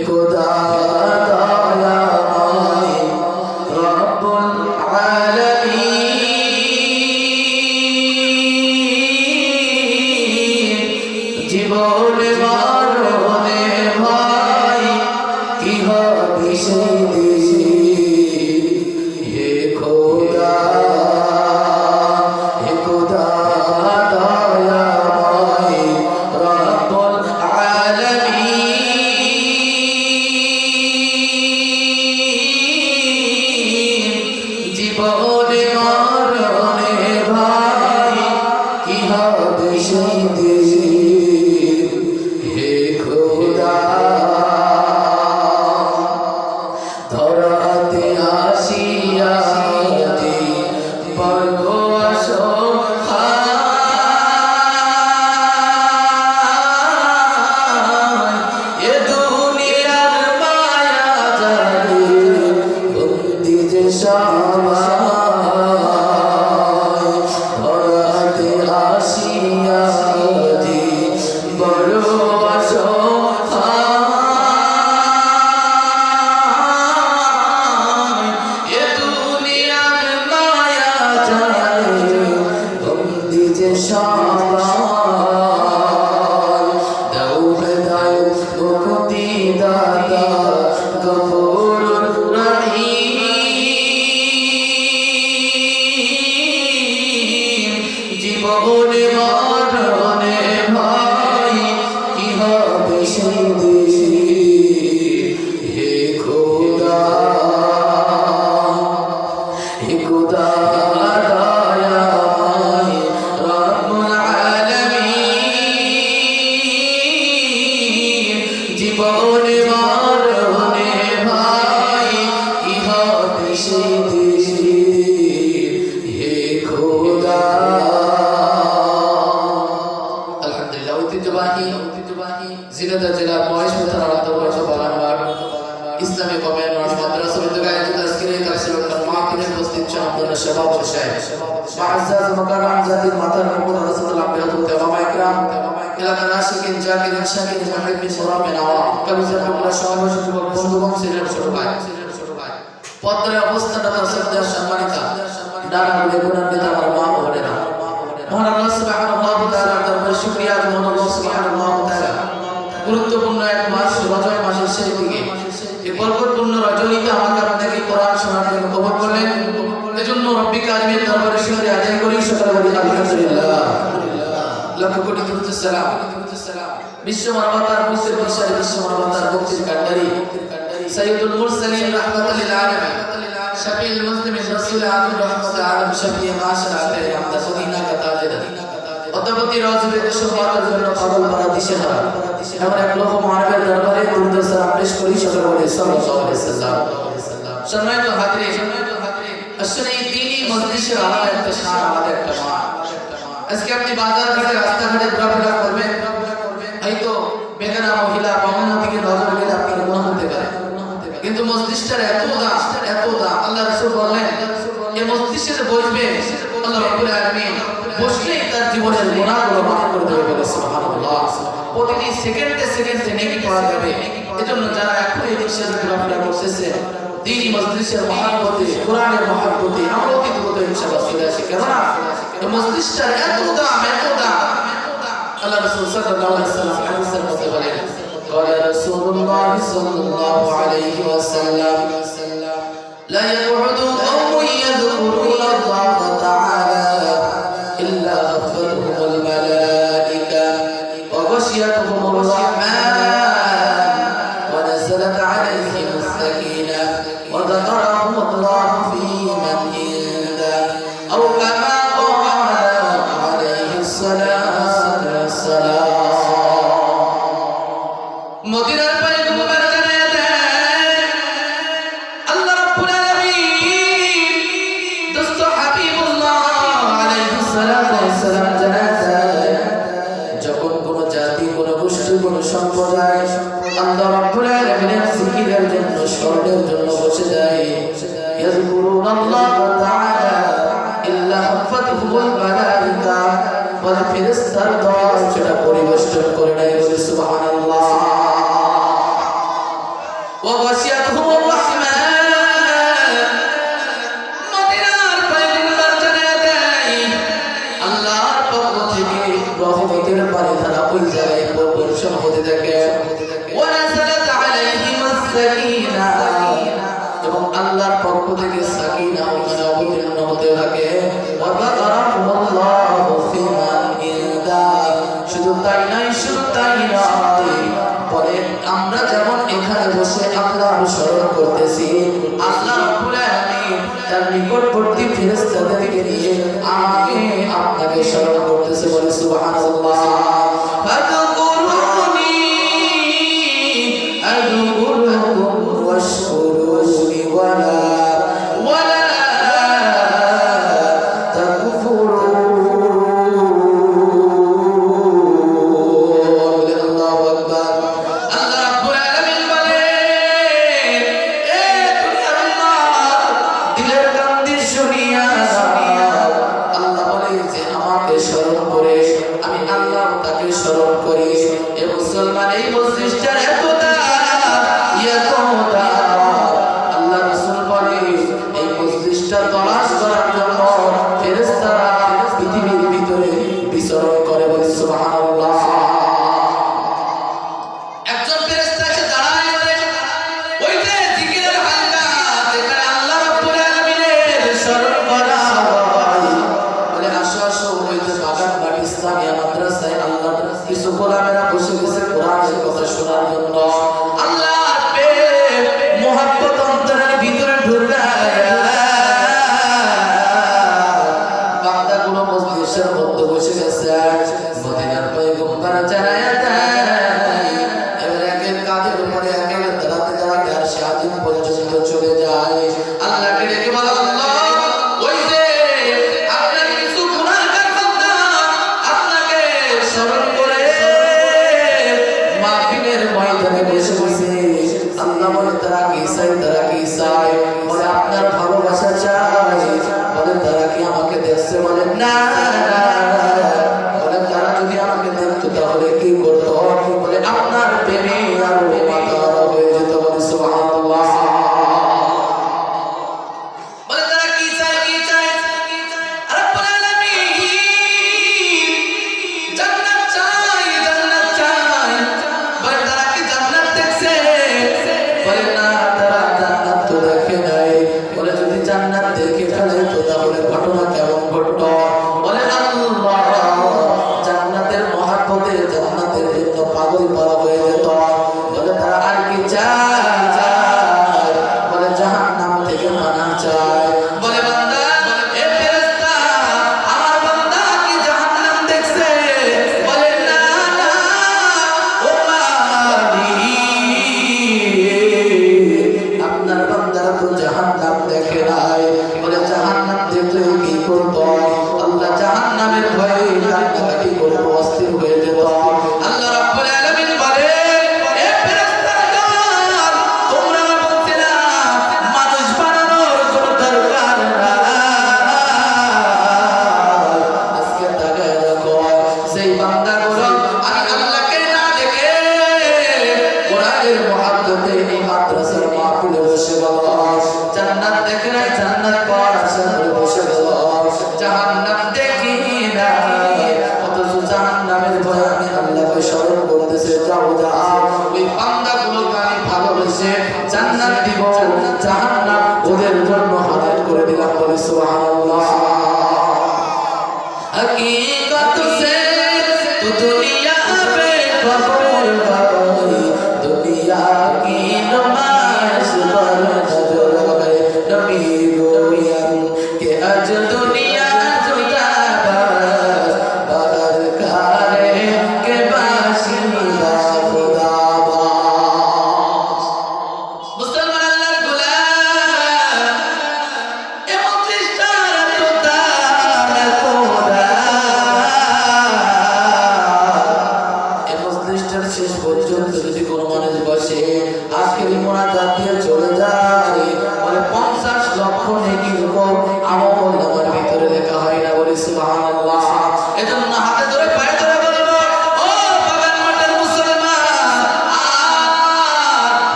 খোদা দয়াময় রব্বুল আলামিন জীবনে মরণে ভাই কি হবে সেদিন হে খোদা দয়াময় রব্বুল আলামিন জীবনে মরণে ভাই কি হবে সেদিন হে খোদা ধরাতে আসিয়া বড় অসহায় এ দুনিয়ার মায়া জালে বন্দি যে সবাই ধরাতে আসিয়া বড় অসহায় এ দুনিয়ার মায়া জালে বন্দি যে সবাই দাও হেদায়েত মুক্তি দাতা গফুর রহিম জীবনে মরণে ভাই কি হবে সেদিন হে খোদা দয়াময় রব্বুল আলামিন জীবনে মরণে ভাই কি হবে সেদিন হে খোদা আলহামদুলিল্লাহ ঐতিহ্যবাহী ঝিনাইদহ জেলার মহেশপুর থানার অন্তর্গত বাগানবাড় ইসলামী কমিউনিটি মাদ্রাসা উদ্যোগে আয়োজিত আজকের এই তাফসীরুল মাহফিলে উপস্থিত শামপুর সভাপতি সাহেব মুআজ্জাজ মুকাররম জাতির মাতার মুকুল রাসূলুল্লাহ বিরাদুল ওলামা ইকরাম এলাকার আশিকিন জাকিরিন শাকিরিন মুহিব্বিন মুরামিন আওয়াম কবির বাংলা সভাপতি যুবক বন্ধুগণ সিনিয়র ছোট ভাই পদ্মায় অবস্থানরত শ্রদ্ধেয় সম্মানিতা ডানাগুলি গুণান্বিত আমার মা ও বোনেরা মহান আল্লাহ সুবহানাহু ওয়া তাআলার দরবারে শুকরিয়া মহান আল্লাহ সুবহানাহু ওয়া তাআলা গুরুত্বপূর্ণ এক মাস রজব মাসের শেষ দিকে এই বরকতপূর্ণ রজনীতে আমাকে আপনাকে কোরআন শোনার জন্য কবুল করলেন এজন্য রব্বি কারিমের দরবারে শুকরিয়া আদায় করি সকলে বলি আলহামদুলিল্লাহ লক্ষ কোটি দুরূদ সালাম বিশ্ব মানবতার মুক্তির দিশারি বিশ্ব মানবতার মুক্তির কান্ডারি সাইয়্যিদুল মুরসালিন রাহমাতুল লিল আলামিন শাফিউল মুসলিমিন রাসূল আমির রাহমাতুল আলামিন শাফিয়ে মাশাআল্লাহ আমদা মদিনা কা তাজদার অতঃপতি রাজুলের শফাতের জন্য পাগল পারা দিশেহারা এমন এক লোক মানবের দরবারে দুরূদ সালাম পেশ করি সকলে বলি সাল্লাল্লাহু আলাইহি ওয়াসাল্লাম সম্মানিত হাজিরিন আসলে এই দ্বীনি মজলিসের আলাদা একটা শান আলাদা একটা মান আজকে আপনি বাজার ঘাটে রাস্তাঘাটে ঘোরাফেরা করবেন হয়তো বেগানা মহিলা বামনা দিকে নজর গেলে আপনার গুনাহ হতে পারে কিন্তু মজলিসটার এত দাম আল্লাহ রাসূল বললেন এই মজলিসে বসবে আল্লাহ রাব্বুল আলামিন বসলেই তার জীবনের গুনাহগুলো মাফ করে দেবে বলে সুবহানাল্লাহ প্রতিদিন সেকেন্ডে নেকি পড়া যাবে এজন্য যারা এখন এই দিশে ঘোরাফেরা করতেছে দ্বীনি মজলিসের মহব্বতে কোরআনের মহব্বতে আমরা অতি দ্রুত ইনশাআল্লাহ চলে আসি কেননা এই মজলিসটার এত দাম আল্লাহ রাসূল সাল্লাল্লাহু আলাইহি ওয়াসাল্লাম হাদিসের মধ্যে বলেন قال رسول الله صلى الله عليه وسلم لا يقعد قوم يذكرون الله تعالى إلا غفرهم الملائكة وغشيتهم الرحمن ونزلت عليهم السكينة وذكرهم الله في من عنده أو كما قال عليه الصلاة والسلام মদিনার পায়ে ঘুমাবার জানায়া দেন আল্লাহ রাব্বুল আলামিন দোস্ত হাবিবুল্লাহ আলাইহিস সালাতু ওয়াস সালাম জানায়া দেন যখন কোন জাতি কোন গোষ্ঠী কোন সম্প্রদায় আল্লাহ রাব্বুল আলামিনের জিকিরের জন্য স্মরণের জন্য বসে যায় ইয়াযকুরুনাল্লাহ তাআলা ইল্লা হাফাতুহুল মালাইকা ওয়াল ফেরেশতার দল সেটা পরিবেষ্টন করে নেয় বলে সুবহানাল্লাহ وغشيتهم الرحمة মদিনার পয়গম্বর জানিয়ে দেয় আল্লাহর পক্ষ থেকে রহমতের বারিধারা ওই জায়গায় বর্ষণ হতে থাকে ওয়ানাযালাত আলাইহিমুস সাকিনা এবং আল্লাহর পক্ষ থেকে সাকিনা ওখানে অবতীর্ণ হতে থাকে ওয়া যাকারাহুল্লাহু ফিমান ইনদা শুধু তাই নয় বলে আমরা যেমন এখানে বসে আল্লাহর স্মরণ করতেছি আল্লাহ রাব্বুল আলামিন তার নিকটবর্তী ফেরেশতাদেরকে নিয়ে আমাকে আপনাকে স্মরণ করতেছে বলে সুবহানাল্লাহ ফাযকুরুনি আযকুরুকুম ওয়াশকুরুনি ওয়ালা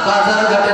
বাজার ঘাটে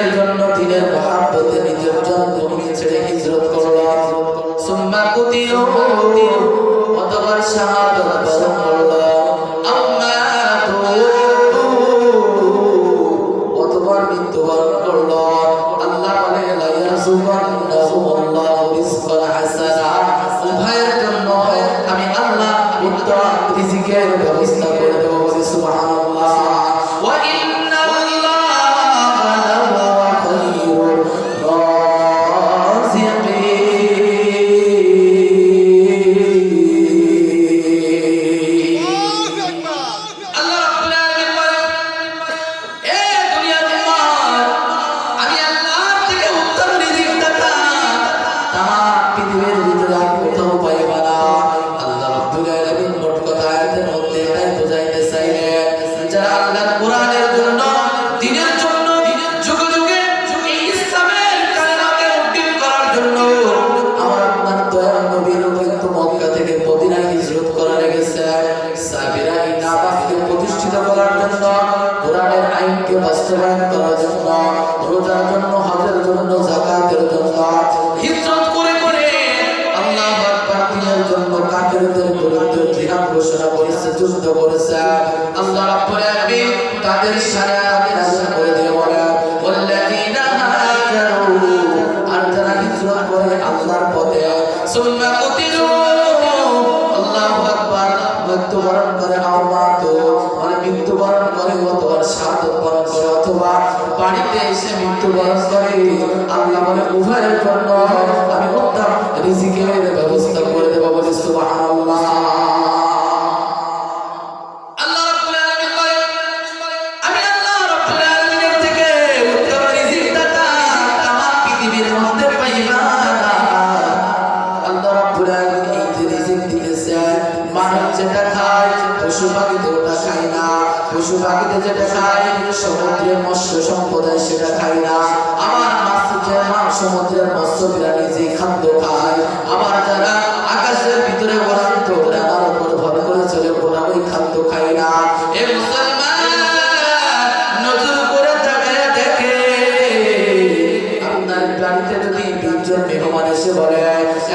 দিনের জন্য দিনের মহব্বতে নিজের জন্মভূমি ছেড়ে হিজরত করলো সুম্মা কুতিলু অতঃপর শাহাদাত বরণ করলো আম্মা অতঃপর মৃত্যুবরণ করলো আল্লাহ বলে লা ইয়ারযুকান্নাহুমুল্লাহু রিজকান হাসানা উভয়ের জন্য আমি আল্লাহ উত্তম রিজিকের ব্যবস্থা করে দেব বলে সুবহানাল্লাহ ওয়া বাস্তবায়ন করার জন্য রোজার জন্য হজের জন্য যাকাতের জন্য হিজরত করে করে আল্লাহ আকবার দিনের জন্য কাফেরদের বিরুদ্ধে জিহাদ ঘোষণা করেছে যুদ্ধ করেছে আল্লাহ রাব্বুল আলামিন তাদের শারিয়াত নাযিল করে দিয়ে বলেন ওয়াল্লাযীনা হাজারু আর যারা হিজরত করে আল্লাহর পথে সুম্মা কুতিলু আল্লাহু আকবার মৃত্যুবরণ করে আওমাত মানে মৃত্যুবরণ করে অথবা শাহাদাত বরণ করে অথবা বাড়িতে এসে মৃত্যুবরণ করে আল্লাহ বলে উভয়ের জন্য আমি উত্তম রিজিকের ব্যবস্থা করে দেব বলে সুবহানাল্লাহ আল্লাহ রাব্বুল আলামিন বলে আমি আল্লাহ রাব্বুল আলামিনের থেকে উত্তম রিজিক দাতা তামাম পৃথিবীর মধ্যে পাইবা আল্লাহ রাব্বুল আলামিন এই যে রিজিক দিতেছে মানুষ যেটা খায় পশু পাখিতে ওটা খায় না পশু পাখিতে যেটা খায় সমুদ্রের মৎস্য সম্পদ সেটা খায় না আমার সমুদ্রের মৎস্য প্রাণী যে খাদ্য খায় আমার যারা আকাশের ভিতরে উড়ান্ত উড়ানোর উপর ভর করে চলে ওরা ওই খাদ্য খায় না এ মুসলমান নজর করে তাকায় দেখে আপনার বাড়িতে যদি 20 জন মেহমান এসে বলে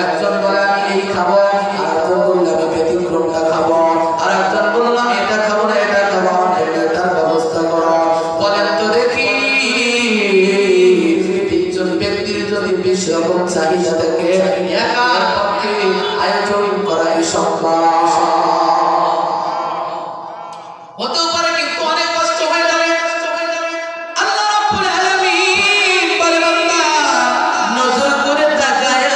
একজন বলে আমি এই খাবো আরেকজন বললে আমি ব্যতিক্রমটা খাবো আরেকজন বলল আমি এটা খাবো না এটা খাবো না এটার ব্যবস্থা করো বলেন তো দেখি 20 জন ব্যক্তির যদি 20 রকম চাহিদা থাকে একার পক্ষে আয়োজন করাই সম্ভব হতে পারে কিন্তু অনেক কষ্ট হয়ে যাবে আল্লাহ রাব্বুল আলামিন বলে বান্দা নজর করে তাকায়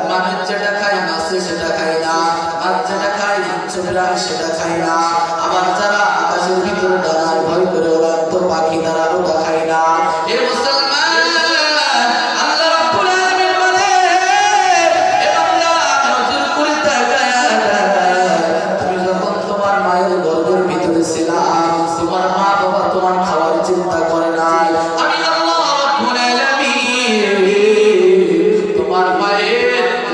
মানুষ যেটা খায় মাছ সেটা খায় না আর যেটা খায় ছোটরা সেটা খায় না আবার যারা আকাশের ভিতরে ডানার ভয় করে ওড়ান্ত পাখি তারা ওটা খায় না এ মুসলমান আল্লাহ রাব্বুল আলামিন বলে এ বান্দা নজর করে তাকায় তুমি যখন তোমার মায়ের গর্ভের ভিতরে ছিলা তোমার মা বাবা তোমার খাওয়ার চিন্তা করে নাই আমি আল্লাহ রাব্বুল আলামিন তোমার মায়ের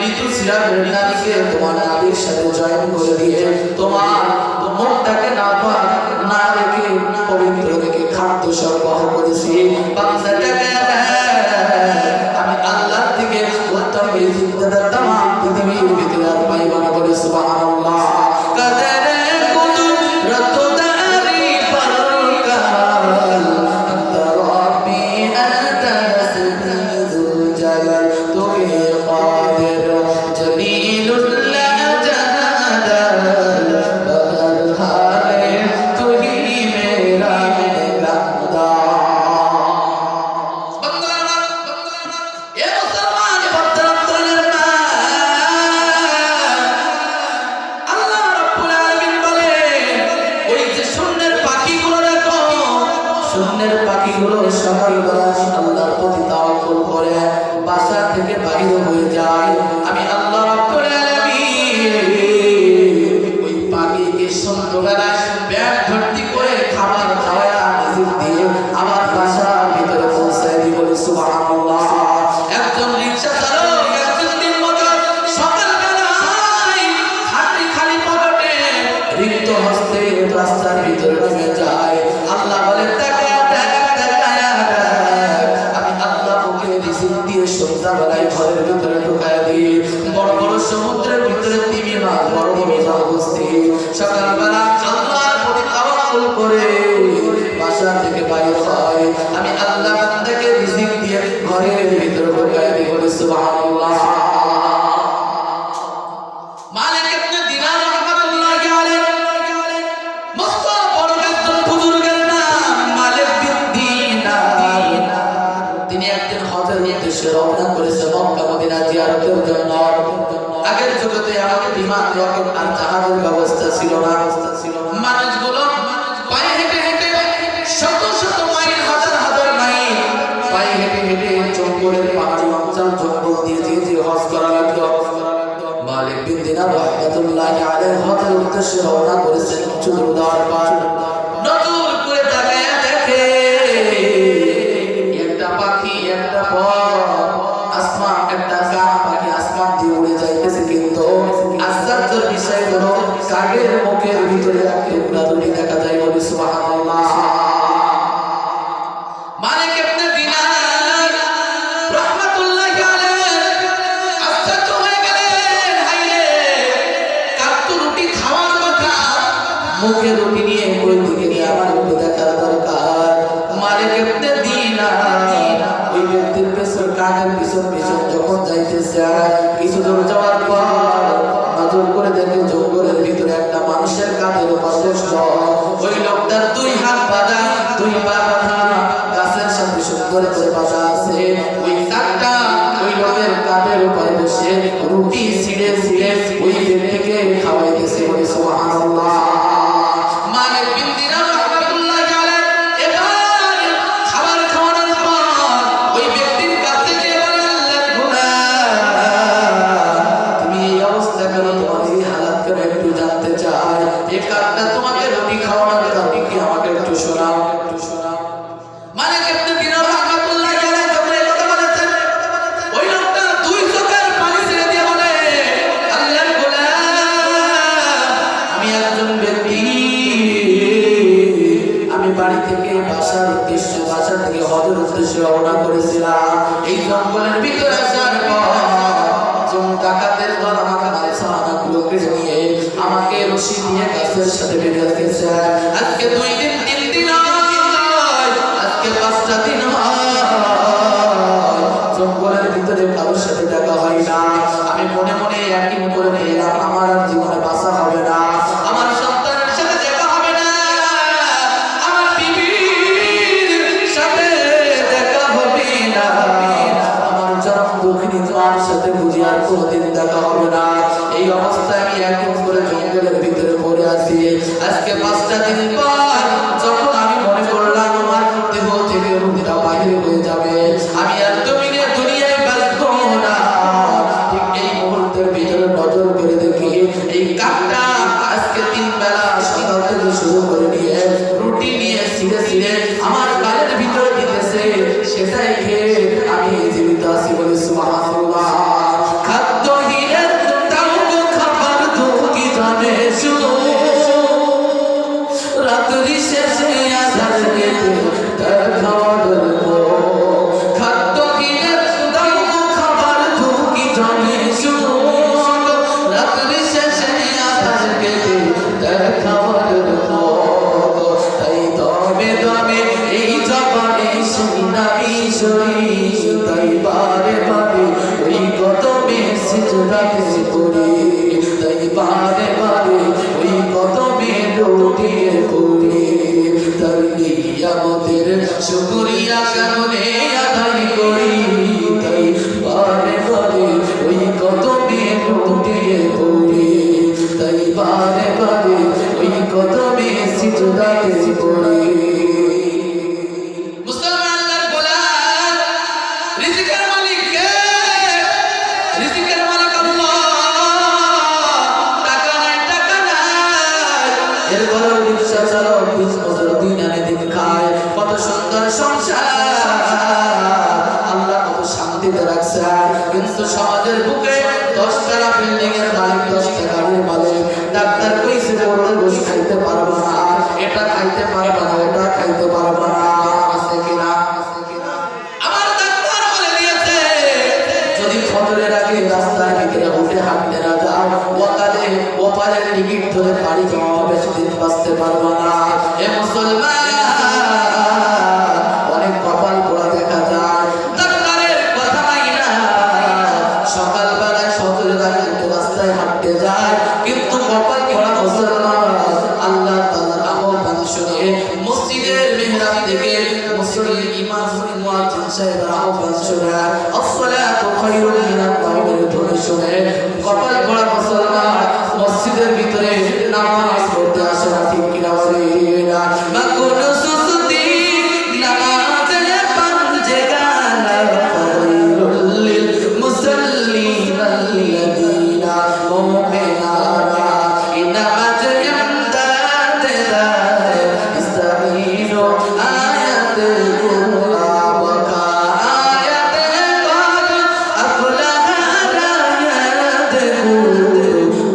ঋতুস্রাবের নারীকে তোমার নাভির সাথে জয়েন করে দিয়ে তোমার মুখটাকে না রেখে পবিত্র রেখে খাদ্য সরবরাহ করেছি বাচ্চাটাকে আমি আল্লাহর থেকে উত্তম রিজিক দাতা তামাম পৃথিবীর ভিতরে আর পাইবা না বলে সুবহানাল্লাহ কাদের কুতুব রতদারি পরকাল আন্তরাবি আতাসবিদুল জালাল তুই কাদের জলিলুল্লাহ জাহাদাল বদর হালে তুই মেরা গাদা বন্দনা এ মুসলমান বদরতের মা আল্লাহ রাব্বুল আলামিন বলে ওই যে শূন্যের পাখিগুলো দেখো শূন্যের পাখিগুলো সকালবেলা আল্লাহর প্রতি তাওয়াক্কুল করে বাসা থেকে বাইরে হয়ে যায় আমি আল্লাহ রাব্বুল আলামিন ওই পাখিকে সন্ধ্যাবেলায় ব্যাগ ভর্তি করে খাবার খাওয়ায় রিজিক দিয়ে আমার বাসার ভিতরে পৌঁছায় দিয়ে বলে সুবহানাল্লাহ একজন রিকশা চালক একজন দিনমজুর সকালবেলায় খালি পকেটে রিক্ত হস্তে রাস্তার ভিতরে নেমে যায় মিজান উপস্থিত সকালবেলা আল্লাহর প্রতি তাওয়াক্কুল করে বাসা থেকে বাইর হয় আমি আল্লাহ বান্দাকে রিজিক দিয়ে ঘরের ভিতরে ঢোকায় দিয়ে বলি সুবহানাল্লাহ মালিক ইবনে দিনার রাহমাতুল্লাহি আলাইহি মস্ত বড় একজন বুজুর্গের নাম মালিক বিন দিনার তিনি একদিন হজের উদ্দেশ্যে রওনা করেছে মক্কা মদিনা জিয়ারতের জন্য আগের যুগতে আমাদের বিমান রকেট আর জাহাজের ব্যবস্থা ছিল না মানুষগুলো পায়ে হেঁটে হেঁটে শত শত মাইল হাজার হাজার মাইল পায়ে হেঁটে হেঁটে জঙ্গলের পাহাড়ি অঞ্চল জঙ্গল দিয়ে যে হজ করা লাগলো মালিক বিন দিনার রাহমাতুল্লাহি আলাইহি হজের উদ্দেশ্যে রওনা করেছেন চতুর দেওয়ার পর নতুন করে তাকায়া দেখে একটা পাখি একটা আসমান একটা কাক পাখি আসমান দিয়ে উড়ে যাইতেছে কিন্তু আশ্চর্যের বিষয় হলো কাকের মুখের ভিতরে একটা দুটি দেখা যায় বলি সুবহানাল্লাহ মালিক ইবনে দিনার রাহমাতুল্লাহি আলাইহি আশ্চর্য হয়ে গেলেন হাইরে কাক তো রুটি খাওয়ার কথা মুখে রুটি নিয়ে কই দিকে গিয়ে আমার একটু দেখার দরকার মালিক ইবনে দিনার ওই ব্যক্তির পেছন কাকের পিছন পিছন যখন যাইতেছে কিছু দূর যাওয়ার পর নজর করে দেখে জঙ্গলের ভিতরে একটা মানুষের কাঁধের উপর বসলো ওই লোকটার দুই হাত বাঁধা দুই পা বাঁধা গাছের সাথে সুন্দর করে বাঁধা আছে ওই কাকটা ওই লোকের কাঁধের উপর বসে রুটি ছিঁড়ে ছিঁড়ে ওই ব্যক্তিকে খাওয়াইতেছে বলে সুবহানাল্লাহ মালিক বিন দিনার রাহমাতুল্লাহি আলাইহি এবার খাবার খাওয়ানোর পর ওই ব্যক্তির কাছে গিয়ে বলে আল্লাহ গুনাহ তুমি এই অবস্থা কেন তোমার এই হালাত কেন একটু জানতে চাই এই কাকটা তোমাকে রুটি খাওয়ানোর কারণ কি আমাকে একটু শোনাও মালিক ইবনে দিনার রাহমাতুল্লাহি আলাইহি যখন এই কথা বলেছেন ওই লোকটা দুই চোখের পানি ছেড়ে দিয়ে বলে আল্লাহর গোলাম আমি একজন ব্যক্তি আমি বাড়ি থেকে বাসা থেকে হজের উদ্দেশ্যে রওনা করেছিলাম এই জঙ্গলের ভিতরে আসার পর ডাকাতের দল আমাকে মালসামানাগুলো কেড়ে নিয়ে আমাকে রশি দিয়ে গাছের সাথে বেঁধে রেখেছে আজকে 2 দিন 3 দিন আজকে 5টা দিন জঙ্গলের ভিতরে কারোর সাথে দেখা হয় না আমি মনে মনে একই করে নিলাম আমার আর জীবনে বাঁচা হবে না আমার সন্তানের সাথে দেখা হবে না আমার বিবির সাথে দেখা হবে না আমার চরম দুঃখিনী তোমার সাথে বুঝি আর কোনোদিন দেখা হবে না এই অবস্থায় আমি একদম করে জঙ্গলের ভিতরে পড়ে আছি আজকে 5টা দিন পর যখন আমি মনে করলাম আমার দেহ থেকে রুহটা বাইরে হয়ে যাবে আমি আর দুনিয়ায় বাঁচবো না ঠিক এই মুহূর্তের ভিতরে নজর করে দেখি এই কাকটা আজকে 3 বেলা সকাল থেকে শুরু করে নিয়ে রুটি নিয়ে ছিঁড়ে ছিঁড়ে আমার গালের ভিতরে দিতেছে সেটাই খেয়ে আমি জীবিত আছি বলে সুবহানাল্লাহ খাদ্যহীনের তাও খাবার তো কি জানে রাত্রি শেষে আধার কেটে তার খাওয়ার খাদ্যহীনের তাও খাবার তো কি জানে রাত্রি শেষে আধার কেটে তার খাওয়ার তাই দমে দমে এই জবানে শুনি নামি শুনি তাই বারে বারে ওই কদমে সিজদাতে পড়ি তাই বারে বারে ওই কদমে লুটিয়ে পড়ি তার নিয়ামতের শুকরিয়া কারণে আদায় করি তাই বারে বারে ওই কদমে লুটিয়ে পড়ি তাই বারে বারে ওই কদমে সিজদাতে পড়ি কত সুন্দর সংসার আল্লাহ কত শান্তিতে রাখছে কিন্তু সমাজের বুকে 10 বিল্ডিং এর মালিক 10 গাড়ির মালিক ডাক্তার কইছে বড় বসে খাইতে পারবো না এটা খাইতে পারবো না ওটা খাইতে পারবো না আছে কিনা আমার ডাক্তার বলে দিয়েছে যদি ফজরের আগে রাস্তার ভিতরে উঠে হাঁটতে না যাও ওয়াকালে কপালের টিকিট ধরে বাড়ি যাওয়া বেশি দিন বাঁচতে পারবো না। এ মুসলমান, অনেক কপাল পোড়া দেখা যায়, ডাক্তারের কথা মাইনা সকালবেলায় সজল গাড়ি রাস্তায় হাঁটতে যায়, কিন্তু কপাল পোড়া মুসলমান আল্লাহ তাআলার আহ্বান শুনে মসজিদের মিহরাব থেকে মুসল্লি ইমাম মুয়াজ্জিন সাহেবের আহ্বান শুনে আসসালাতু খায়রুম মিনান নাওমের ধ্বনি শুনে কপাল পোড়া মুসলমান মসজিদের ভিতরে নামাজ পড়তে আসে না। ঠিক কিনা বলেন? মা কোন সুস্তি নামাজে পাঞ্জে গানা ফারিলুল লিল মুসাল্লিন আল্লাযীনা মুমিনানা ইনামাজে ইমদাদে দারে ইস্তাঈনু আয়াতে কুরআন ওয়া আয়াতে قد أفلح রায়াতে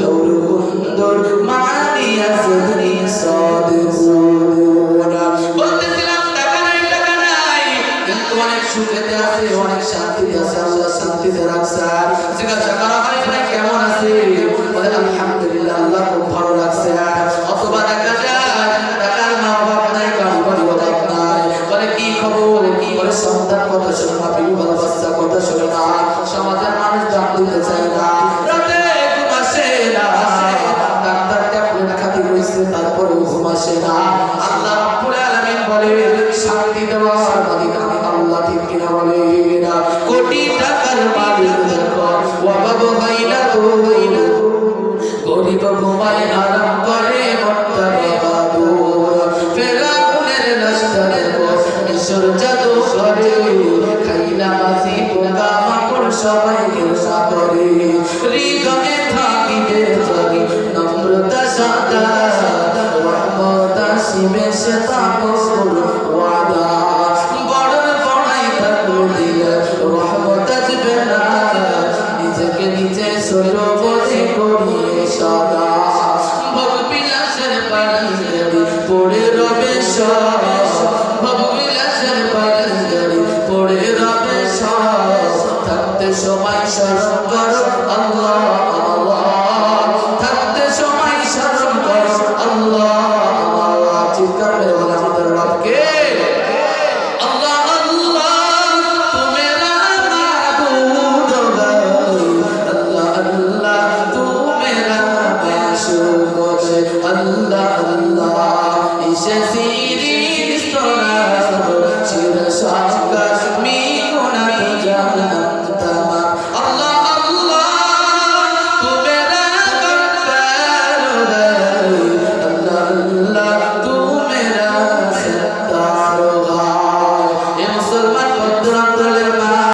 দৌর কুন্দর মানিয়া সুদরি সাদিকুন। বলতেছিলাম টাকা নাই, কিন্তু অনেক সুখেতে আছে, অনেক শান্তিতে আছে, আল্লাহ শান্তিতে রাখছে। জিজ্ঞাসা করা হয় ভাই কেমন আছে, বলে আলহামদুলিল্লাহ আল্লাহ খুব ভালো রাখছে। অথবা দেখা যায় টাকার মা বাপ নাই, গাড়ি বাড়ি অভাব নাই, বলে কি খবর, কি বলে সন্তান কথা শোনে না, বিবি ভালো বাচ্চা কথা শোনে না, সমাজের মানুষ দাম দিতে চায় না, রাতে ঘুম আসে না, ডাক্তার ট্যাবলেট খাতে রয়েছে তারপরেও ঘুম আসে না। আল্লাহ রাব্বুল আলামিন বলে শান্তি দেওয়ার মালিক আমি আল্লাহ। ঠিক কিনা বলেন? কোটি টাকার মালিক দেখো অভাব হয় না তো গরিব ঘুমায় আরাম করে মনটা বাহাদুর, ফেরাউনের লাশটারে ঈশ্বর জাদু করে, খাইলা মাছি পোকা মাকড় সবাইকে সাগরে, হৃদয়ে থাকিবে জাগি নম্রতা সাদা, রহমত আসিবে সে তাপসুর ওয়াদা, বড়র বড়াই থাকলো দিয়ে রহমত আসবে না, নিজেকে নিজে ছোট বলে করিয়ে সব